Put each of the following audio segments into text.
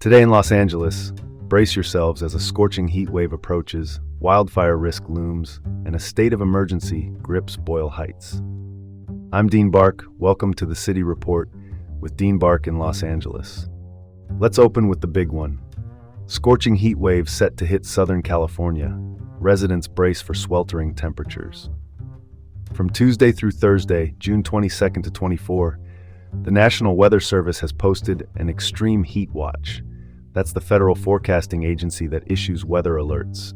Today in Los Angeles, brace yourselves as a scorching heat wave approaches, wildfire risk looms, and a state of emergency grips Boyle Heights. I'm Dean Bark. Welcome to the City Report with Dean Bark in Los Angeles. Let's open with the big one. Scorching heat wave set to hit Southern California. Residents brace for sweltering temperatures. From Tuesday through Thursday, June 22nd to 24, the National Weather Service has posted an extreme heat watch. That's the federal forecasting agency that issues weather alerts.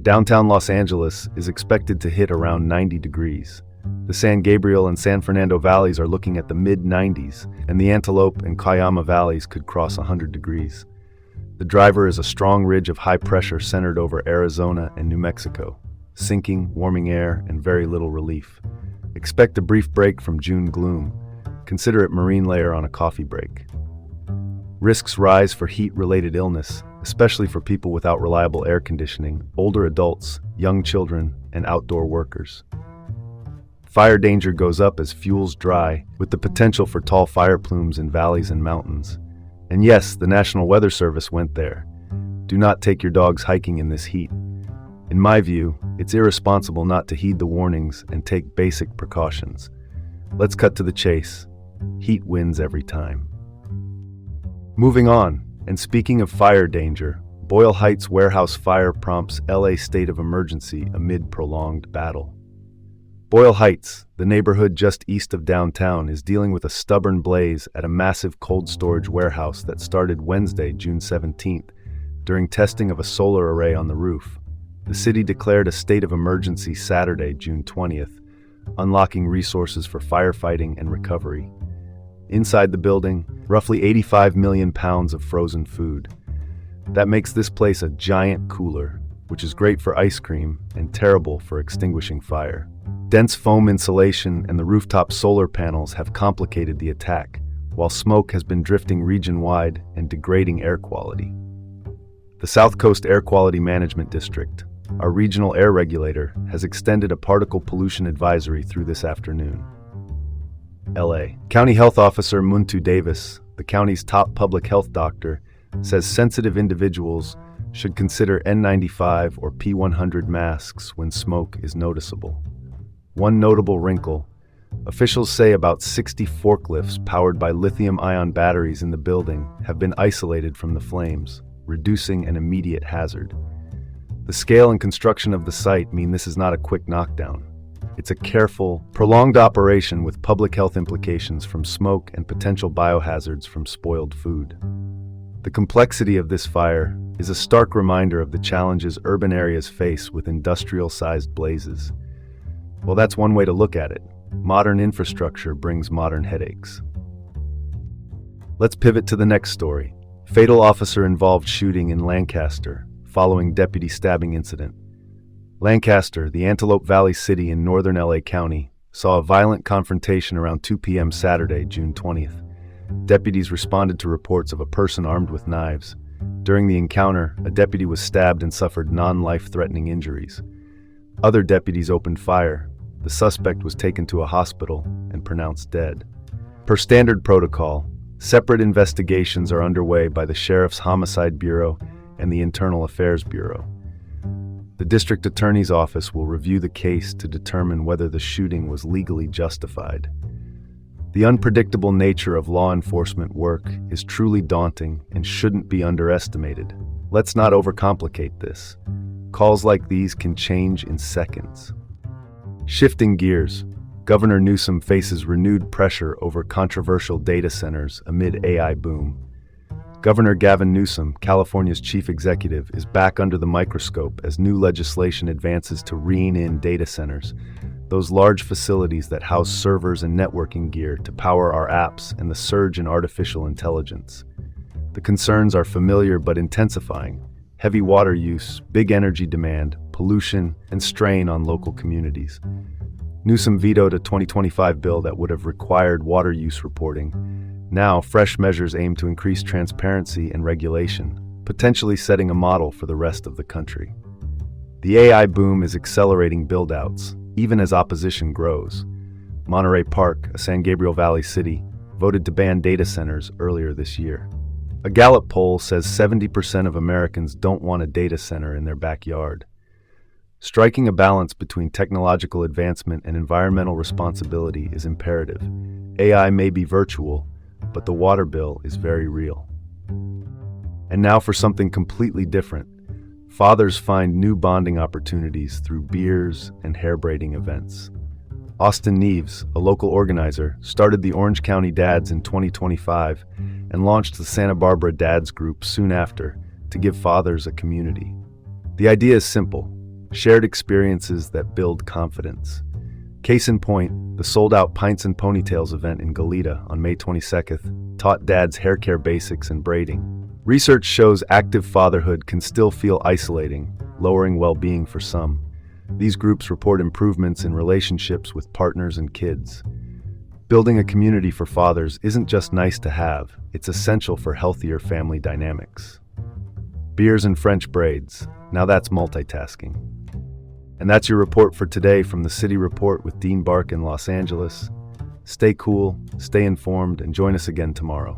Downtown Los Angeles is expected to hit around 90 degrees. The San Gabriel and San Fernando valleys are looking at the mid-90s, and the Antelope and Cayama valleys could cross 100 degrees. The driver is a strong ridge of high pressure centered over Arizona and New Mexico. Sinking, warming air, and very little relief. Expect a brief break from June gloom. Consider it marine layer on a coffee break. Risks rise for heat-related illness, especially for people without reliable air conditioning, older adults, young children, and outdoor workers. Fire danger goes up as fuels dry, with the potential for tall fire plumes in valleys and mountains. And yes, the National Weather Service went there. Do not take your dogs hiking in this heat. In my view, it's irresponsible not to heed the warnings and take basic precautions. Let's cut to the chase. Heat wins every time. Moving on, and speaking of fire danger, Boyle Heights warehouse fire prompts LA state of emergency amid prolonged battle. Boyle Heights, the neighborhood just east of downtown, is dealing with a stubborn blaze at a massive cold storage warehouse that started Wednesday, June 17th, during testing of a solar array on the roof. The city declared a state of emergency Saturday, June 20th, unlocking resources for firefighting and recovery. Inside the building, roughly 85 million pounds of frozen food. That makes this place a giant cooler, which is great for ice cream and terrible for extinguishing fire. Dense foam insulation and the rooftop solar panels have complicated the attack, while smoke has been drifting region-wide and degrading air quality. The South Coast Air Quality Management District, our regional air regulator, has extended a particle pollution advisory through this afternoon. LA. County Health Officer Muntu Davis, the county's top public health doctor, says sensitive individuals should consider N95 or P100 masks when smoke is noticeable. One notable wrinkle: officials say about 60 forklifts powered by lithium-ion batteries in the building have been isolated from the flames, reducing an immediate hazard. The scale and construction of the site mean this is not a quick knockdown. It's a careful, prolonged operation with public health implications from smoke and potential biohazards from spoiled food. The complexity of this fire is a stark reminder of the challenges urban areas face with industrial-sized blazes. Well, that's one way to look at it. Modern infrastructure brings modern headaches. Let's pivot to the next story. Fatal officer-involved shooting in Lancaster, following deputy stabbing incident. Lancaster, the Antelope Valley city in northern LA County, saw a violent confrontation around 2 p.m. Saturday, June 20th. Deputies responded to reports of a person armed with knives. During the encounter, a deputy was stabbed and suffered non-life-threatening injuries. Other deputies opened fire. The suspect was taken to a hospital and pronounced dead. Per standard protocol, separate investigations are underway by the Sheriff's Homicide Bureau and the Internal Affairs Bureau. The district attorney's office will review the case to determine whether the shooting was legally justified. The unpredictable nature of law enforcement work is truly daunting and shouldn't be underestimated. Let's not overcomplicate this. Calls like these can change in seconds. Shifting gears, Governor Newsom faces renewed pressure over controversial data centers amid AI boom. Governor Gavin Newsom, California's chief executive, is back under the microscope as new legislation advances to rein in data centers, those large facilities that house servers and networking gear to power our apps and the surge in artificial intelligence. The concerns are familiar but intensifying: heavy water use, big energy demand, pollution, and strain on local communities. Newsom vetoed a 2025 bill that would have required water use reporting. Now, fresh measures aim to increase transparency and regulation, potentially setting a model for the rest of the country. The AI boom is accelerating build-outs, even as opposition grows. Monterey Park, a San Gabriel Valley city, voted to ban data centers earlier this year. A Gallup poll says 70% of Americans don't want a data center in their backyard. Striking a balance between technological advancement and environmental responsibility is imperative. AI may be virtual, but the water bill is very real. And now for something completely different. Fathers find new bonding opportunities through beers and hair braiding events. Austin Neves, a local organizer, started the Orange County Dads in 2025 and launched the Santa Barbara Dads Group soon after to give fathers a community. The idea is simple: shared experiences that build confidence. Case in point, the sold-out Pints and Ponytails event in Goleta on May 22nd taught dads hair care basics and braiding. Research shows active fatherhood can still feel isolating, lowering well-being for some. These groups report improvements in relationships with partners and kids. Building a community for fathers isn't just nice to have, it's essential for healthier family dynamics. Beers and French braids, now that's multitasking. And that's your report for today from the City Report with Dean Bark in Los Angeles. Stay cool, stay informed, and join us again tomorrow.